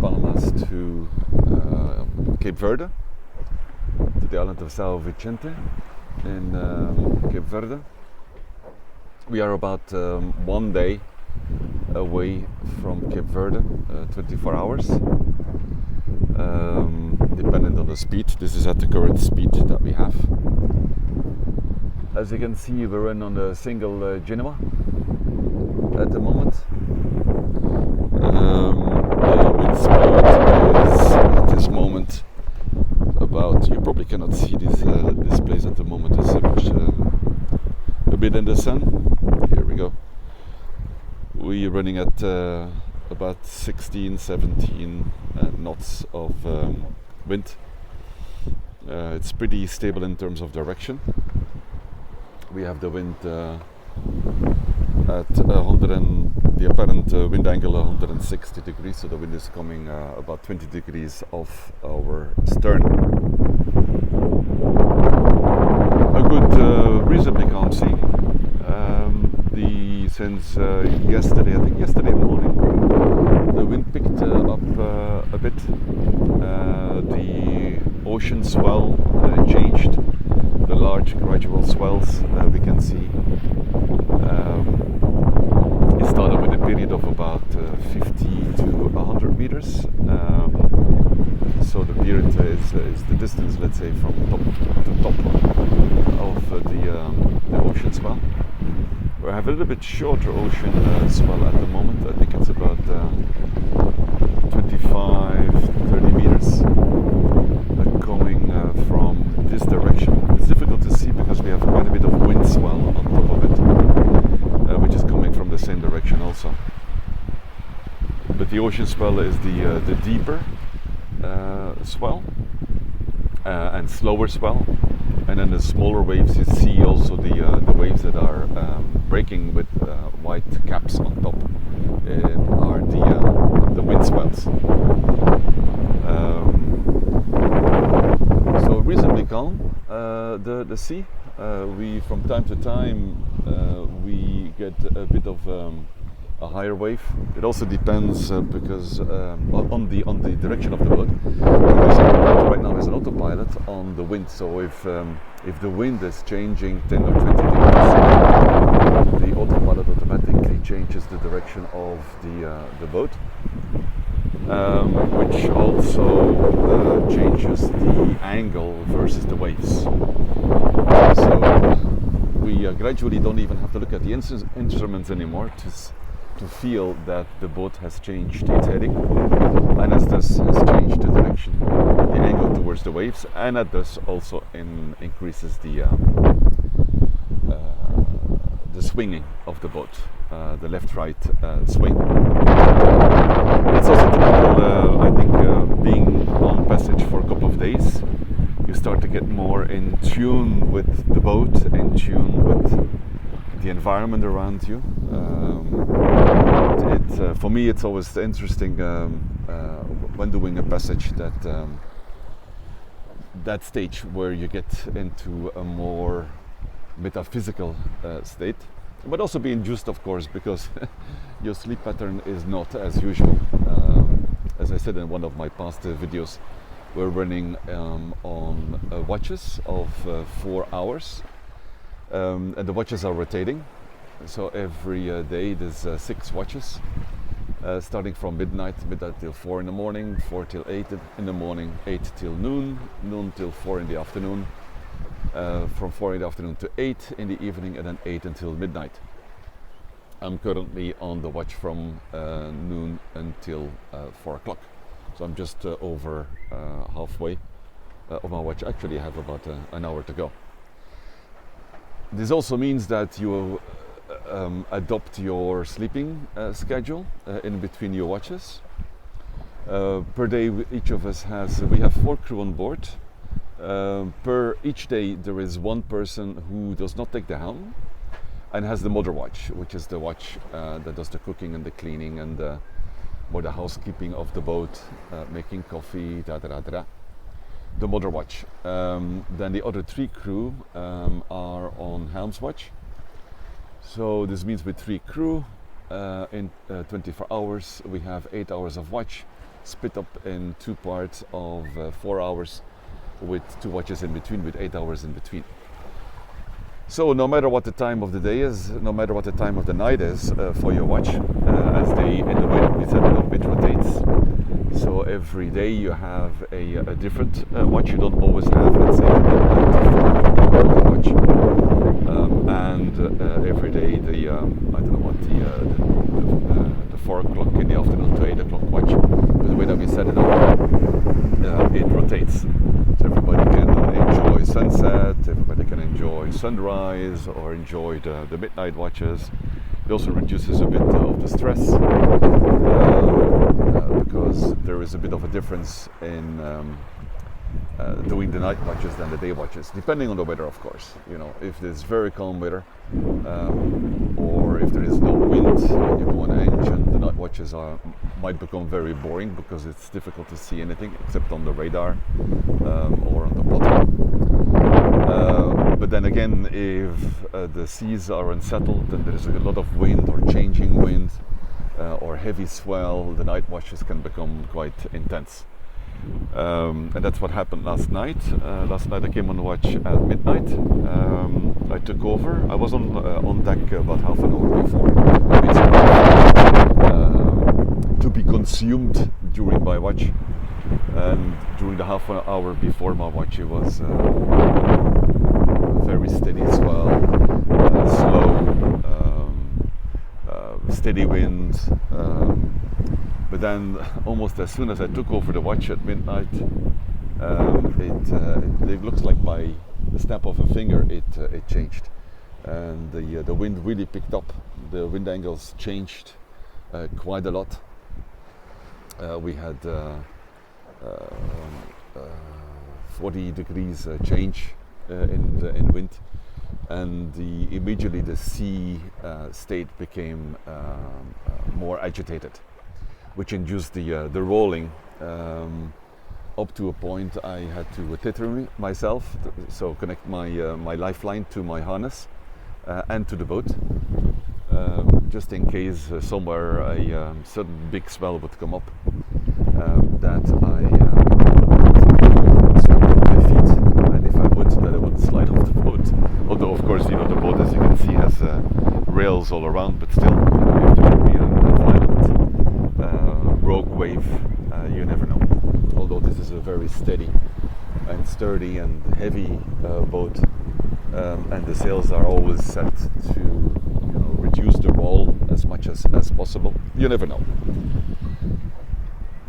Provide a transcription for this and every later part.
Palmas to Cape Verde, to the island of São Vicente in Cape Verde. We are about 1 day away from Cape Verde, 24 hours, dependent on the speed. This is at the current speed that we have. As you can see, we're in on a single Genoa at the moment. The wind speed is at this moment about, you probably cannot see this place at the moment, is a bit in the sun. Here we go. We're running at about 16, 17 knots of wind. It's pretty stable in terms of direction. We have the wind at the apparent wind angle 160 degrees, so the wind is coming about 20 degrees off our stern. A good, reasonably calm sea. Since yesterday, I think yesterday morning, the wind picked up a bit. The ocean swell changed. The large gradual swells we can see. It started with a period of about 50 to 100 meters. So the period is the distance, let's say, from top to top of the ocean swell. We have a little bit shorter ocean swell at the moment. I think it's about 25, 30 meters coming from this direction. It's difficult to see because we have quite a bit of wind swell on top of it, which is coming from the same direction also. But the ocean swell is the deeper swell and slower swell. And then the smaller waves, you see also the waves that are breaking with white caps on top are the wind swells. So reasonably calm, the sea. We from time to time we get a bit of a higher wave. It also depends because on the direction of the boat. Because the boat right now is an autopilot on the wind. So if the wind is changing 10 or 20 degrees, the autopilot automatically changes the direction of the boat, which also changes the angle versus the waves. So we gradually don't even have to look at the instruments anymore to feel that the boat has changed its heading, and as this has changed the direction, the angle towards the waves, and that thus also increases the swinging of the boat, the left-right swing. It's also typical, I think, being on passage for a couple of days, you start to get more in tune with the boat, in tune with the environment around you. For me, it's always interesting when doing a passage that stage where you get into a more metaphysical state, but also be induced, of course, because your sleep pattern is not as usual. As I said in one of my past videos, we're running on watches of 4 hours. And the watches are rotating, so every day there's 6 watches, starting from midnight till 4 in the morning, 4 till 8 in the morning, 8 till noon, noon till 4 in the afternoon, from 4 in the afternoon to 8 in the evening, and then 8 until midnight. I'm currently on the watch from noon until 4 o'clock, so I'm just over halfway of my watch. Actually, I have about an hour to go. This also means that you adopt your sleeping schedule in between your watches. Per day, each of us we have 4 crew on board. Per each day, there is one person who does not take the helm and has the mother watch, which is the watch that does the cooking and the cleaning and more the housekeeping of the boat, making coffee, the mother watch. Then the other 3 crew are on helm's watch. So this means with 3 crew in 24 hours we have 8 hours of watch, split up in 2 parts of 4 hours, with 2 watches in between, with 8 hours in between. So no matter what the time of the day is, no matter what the time of the night is for your watch, as in the way that we set it up, it rotates. So every day you have a different watch. You don't always have, let's say, a 24-hour watch. And every day the I don't know what the 4 o'clock in the afternoon to 8 o'clock watch, but the way that we set it up, it rotates. So everybody can enjoy sunset, everybody can enjoy sunrise, or enjoy the midnight watches. It also reduces a bit of the stress, because there is a bit of a difference in doing the night watches than the day watches, depending on the weather, of course. You know, if there's very calm weather, or if there is no wind when you go on an engine, the night watches might become very boring, because it's difficult to see anything except on the radar or on the plotter. But then again, if the seas are unsettled, then there is a lot of wind or changing wind or heavy swell, the night watches can become quite intense. And that's what happened last night. Last night I came on the watch at midnight. I took over. I was on deck about half an hour before. To be consumed during my watch, and during the half an hour before my watch, it was very steady swell, slow, steady wind. But then, almost as soon as I took over the watch at midnight, it looks like by the snap of a finger it changed, and the wind really picked up. The wind angles changed quite a lot. We had 40 degrees change in wind, and immediately the sea state became more agitated, which induced the rolling. Up to a point I had to tether myself, so connect my lifeline to my harness and to the boat, just in case somewhere a sudden big swell would come up, that I would slip off my feet, and if I would, that I would slide off the boat. Although, of course, the boat, as you can see, has rails all around, but still, if there would be a violent rogue wave, you never know. Although this is a very steady and sturdy and heavy boat, and the sails are always set to reduce the roll as much as possible. You never know.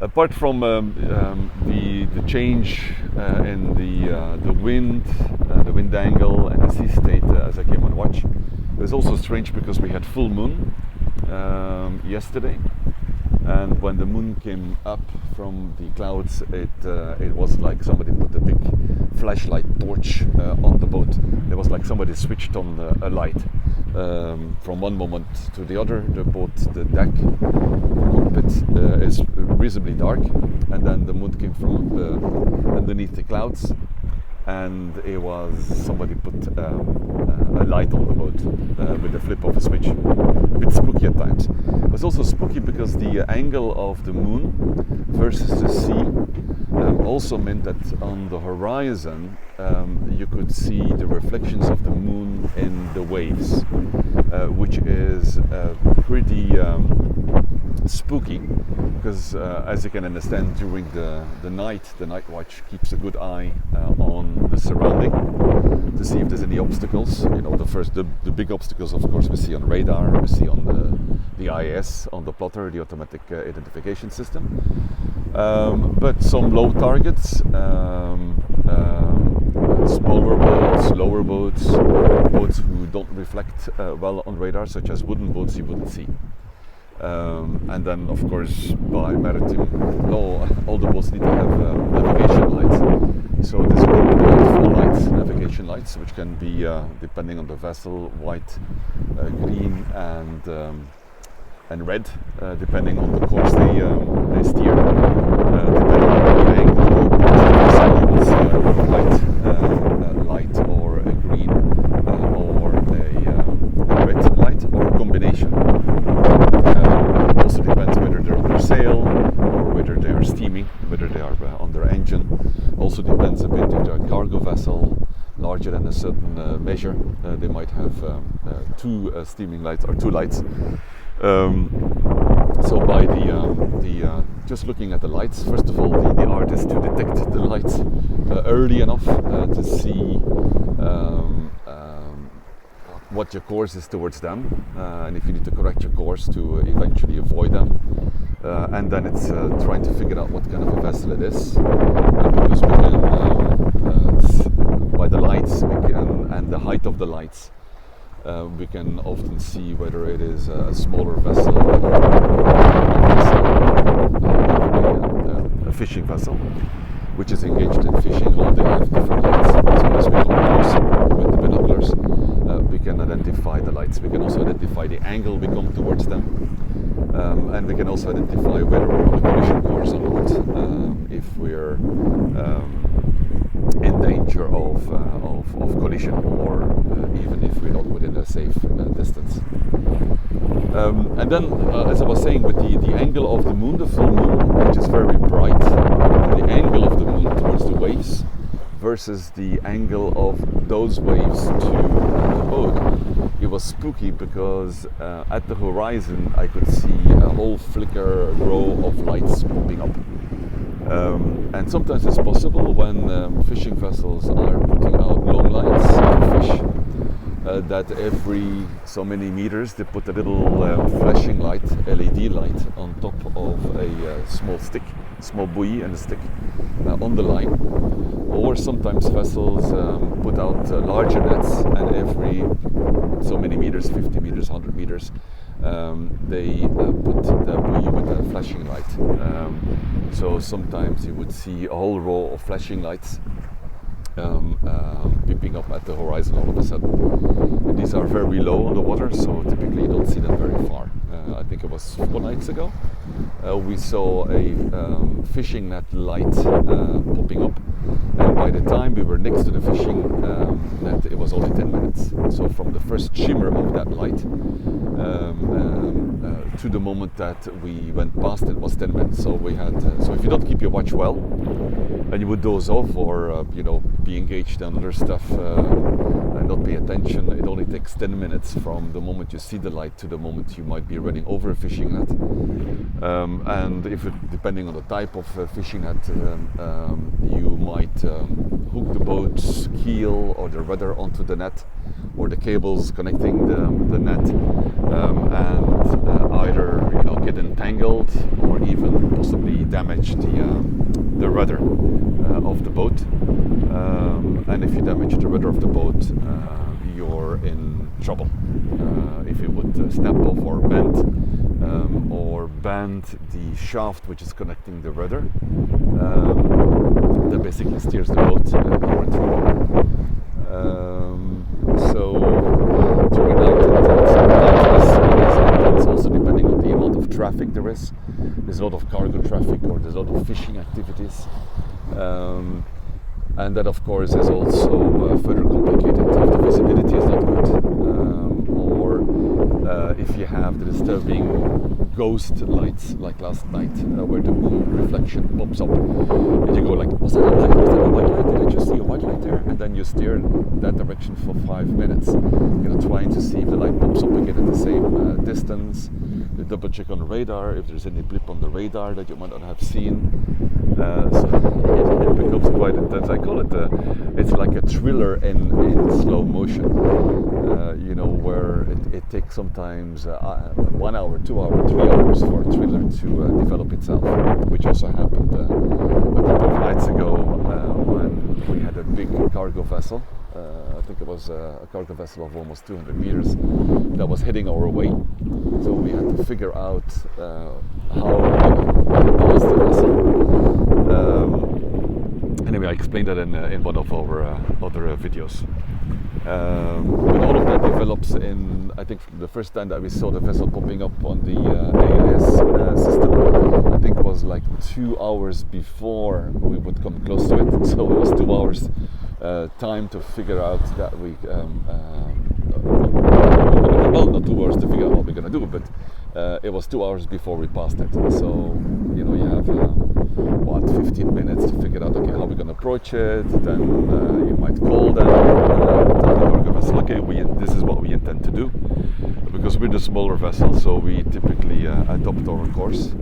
Apart from the change in the wind angle and the sea state as I came on watch, it was also strange because we had full moon yesterday, and when the moon came up from the clouds, it was like somebody put a big flashlight torch on the boat. It was like somebody switched on a light. From one moment to the other, the boat, the deck, the cockpit is reasonably dark, and then the moon came from underneath the clouds, and it was somebody put a light on the boat with the flip of a switch. A bit spooky at times. It was also spooky because the angle of the moon versus the sea also meant that on the horizon you could see the reflections of the moon in the waves, which is pretty spooky, because as you can understand, during the night watch keeps a good eye on the surrounding to see if there's any obstacles. The big obstacles, of course, we see on radar, we see on the IS, on the plotter, the automatic identification system, but some low targets, smaller boats, lower boats, boats who don't reflect well on radar, such as wooden boats, you wouldn't see. And then, of course, by maritime law, all the boats need to have navigation lights. So this one called full lights, navigation lights, which can be, depending on the vessel, white, green, and red, depending on the course they steer. Depending on the angle, the vessel will see a light or a green or a red light, or a combination. Also depends whether they're under sail or whether they are whether they are on their engine. Also depends a bit if they're a cargo vessel larger than a certain measure. They might have two steaming lights or two lights. So by just looking at the lights, first of all, the art is to detect the lights early enough to see what your course is towards them, and if you need to correct your course to eventually avoid them. And then it's trying to figure out what kind of a vessel it is, because we can, by the lights and the height of the lights, we can often see whether it is a smaller vessel, a fishing vessel, which is engaged in fishing. All they have different lights. So as we come closer with the binoculars, we can identify the lights. We can also identify the angle we come towards them, and we can also identify whether we're on a collision course or not, if we're in danger of collision, or even if we're not within a safe distance. And then, as I was saying, with the angle of the moon, the full moon, which is very bright, the angle of the moon towards the waves versus the angle of those waves to the boat, it was spooky because at the horizon I could see a whole flicker row of lights popping up. And sometimes it's possible when fishing vessels are putting out long lines to fish, that every so many meters they put a little flashing light, LED light, on top of a small buoy and a stick on the line. Or sometimes vessels put out larger nets, and every so many meters, 50 meters, 100 meters, they put the buoy with a flashing light. So sometimes you would see a whole row of flashing lights peeping up at the horizon all of a sudden. And these are very low on the water, so typically you don't see them very far. I think it was 4 nights ago, we saw a fishing net light popping up, and by the time we were next to the fishing net, it was only 10 minutes. So from the first shimmer of that light to the moment that we went past it was 10 minutes. So we had so if you don't keep your watch well, and you would doze off or be engaged in other stuff and not pay attention, it only takes 10 minutes from the moment you see the light to the moment you might be running over a fishing net. And depending on the type of fishing net, you might hook the boat's keel or the rudder onto the net, or the cables connecting the net, and either get entangled or even possibly damage the rudder of the boat. And if you damage the rudder of the boat, you're in trouble. If it would snap off or bend the shaft which is connecting the rudder, that basically steers the boat, you're in trouble. So during night it's also depending on the amount of traffic there is. There's a lot of cargo traffic, or there's a lot of fishing activities. And that, of course, is also further complicated if the visibility is not good, or if you have the disturbing ghost lights, like last night, where the moon reflection pops up, and you go like, was that a light? Was that a white light? Did I just see a white light there? And then you steer in that direction for 5 minutes, trying to see if the light pops up again at the same distance. You double check on the radar if there's any blip on the radar that you might not have seen. So it becomes quite intense. I call it it's like a thriller in slow motion, where it takes sometimes 1 hour, 2 hours, 3 hours for a thriller to develop itself, which also happened a couple of nights ago when we had a big cargo vessel. I think it was a cargo vessel of almost 200 meters that was heading our way. So we had to figure out how to pass the vessel. Anyway, I explained that in one of our other videos. But all of that develops in, I think the first time that we saw the vessel popping up on the AIS system, I think it was like 2 hours before we would come close to it. So it was 2 hours time to figure out that we well, not 2 hours to figure out what we're going to do, but it was 2 hours before we passed it. So you have what, 15 minutes to figure out, okay, how we're going to approach it. Then you might call them, tell the cargo vessel, okay, this is what we intend to do. Because we're the smaller vessel, so we typically adopt our course.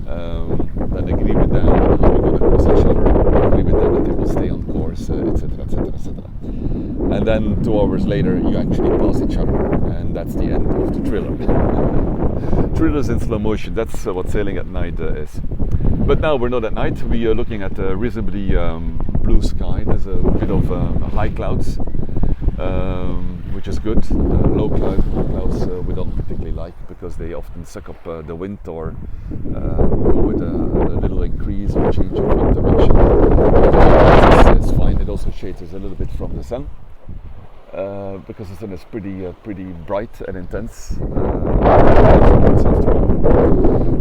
Then agree with them how we're going to cross each other, agree with them that they will stay on course, etc., etc., etc. And then 2 hours later, you actually pass each other, and that's the end of the thriller. Thrillers in slow motion, that's what sailing at night is. But now we're not at night, we are looking at a reasonably blue sky. There's a bit of high clouds, which is good. Low clouds we don't particularly like because they often suck up the wind or go with a little increase or change of wind direction. It's fine. It also shades us a little bit from the sun because the sun is pretty bright and intense.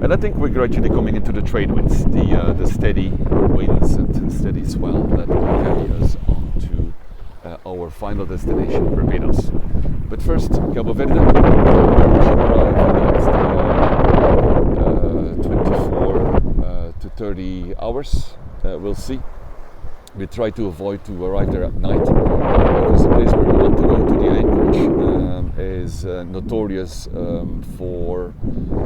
And I think we're gradually coming into the trade winds, the steady winds and steady swell that will carry us on to our final destination, Barbados. But first, Cabo Verde, where we should arrive in the next 24 to 30 hours. We'll see. We try to avoid to arrive there at night because the place where we want to go to, the anchorage, is notorious for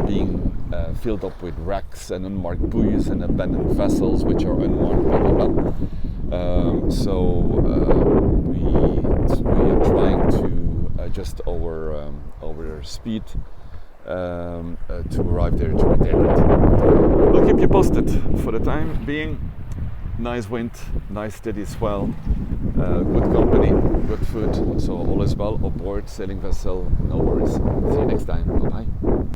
being filled up with wrecks and unmarked buoys and abandoned vessels which are unmarked, blah blah blah. So we are trying to adjust our speed to arrive there during daylight. We'll keep you posted. For the time being, nice wind, nice steady swell, good company, good food, so all is well aboard sailing vessel, no worries. See you next time, bye bye.